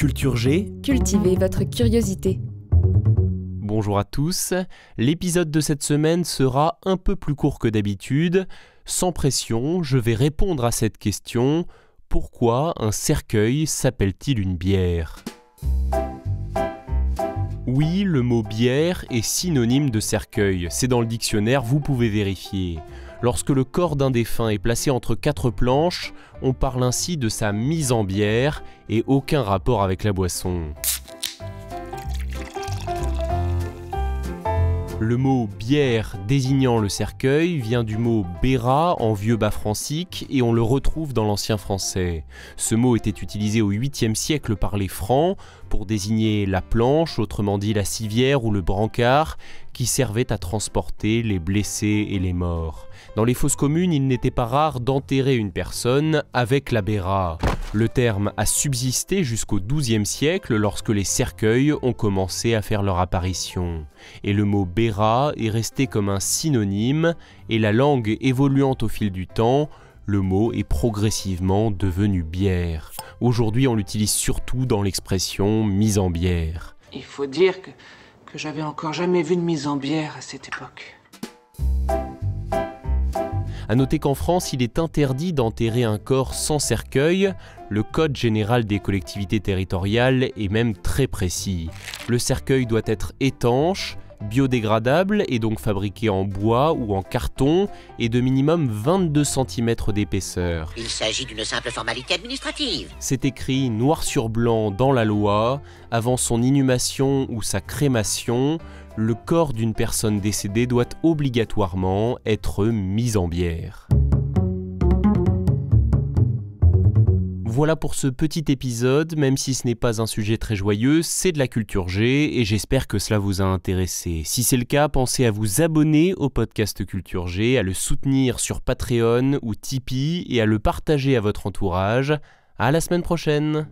Culture G, cultivez votre curiosité. Bonjour à tous, l'épisode de cette semaine sera un peu plus court que d'habitude. Sans pression, je vais répondre à cette question: pourquoi un cercueil s'appelle-t-il une bière ? Oui, le mot bière est synonyme de cercueil, c'est dans le dictionnaire, vous pouvez vérifier. Lorsque le corps d'un défunt est placé entre quatre planches, on parle ainsi de sa mise en bière et aucun rapport avec la boisson. Le mot bière désignant le cercueil vient du mot béra en vieux bas francique et on le retrouve dans l'ancien français. Ce mot était utilisé au 8e siècle par les Francs pour désigner la planche, autrement dit la civière ou le brancard, qui servait à transporter les blessés et les morts. Dans les fosses communes, il n'était pas rare d'enterrer une personne avec la béra. Le terme a subsisté jusqu'au XIIe siècle lorsque les cercueils ont commencé à faire leur apparition. Et le mot béra est resté comme un synonyme, et la langue évoluant au fil du temps, le mot est progressivement devenu bière. Aujourd'hui, on l'utilise surtout dans l'expression mise en bière. Il faut dire que j'avais encore jamais vu de mise en bière à cette époque. A noter qu'en France, il est interdit d'enterrer un corps sans cercueil. Le Code général des collectivités territoriales est même très précis. Le cercueil doit être étanche, biodégradable et donc fabriqué en bois ou en carton et de minimum 22 cm d'épaisseur. Il s'agit d'une simple formalité administrative. C'est écrit noir sur blanc dans la loi. Avant son inhumation ou sa crémation, le corps d'une personne décédée doit obligatoirement être mis en bière. Voilà pour ce petit épisode, même si ce n'est pas un sujet très joyeux, c'est de la culture G et j'espère que cela vous a intéressé. Si c'est le cas, pensez à vous abonner au podcast Culture G, à le soutenir sur Patreon ou Tipeee et à le partager à votre entourage. À la semaine prochaine!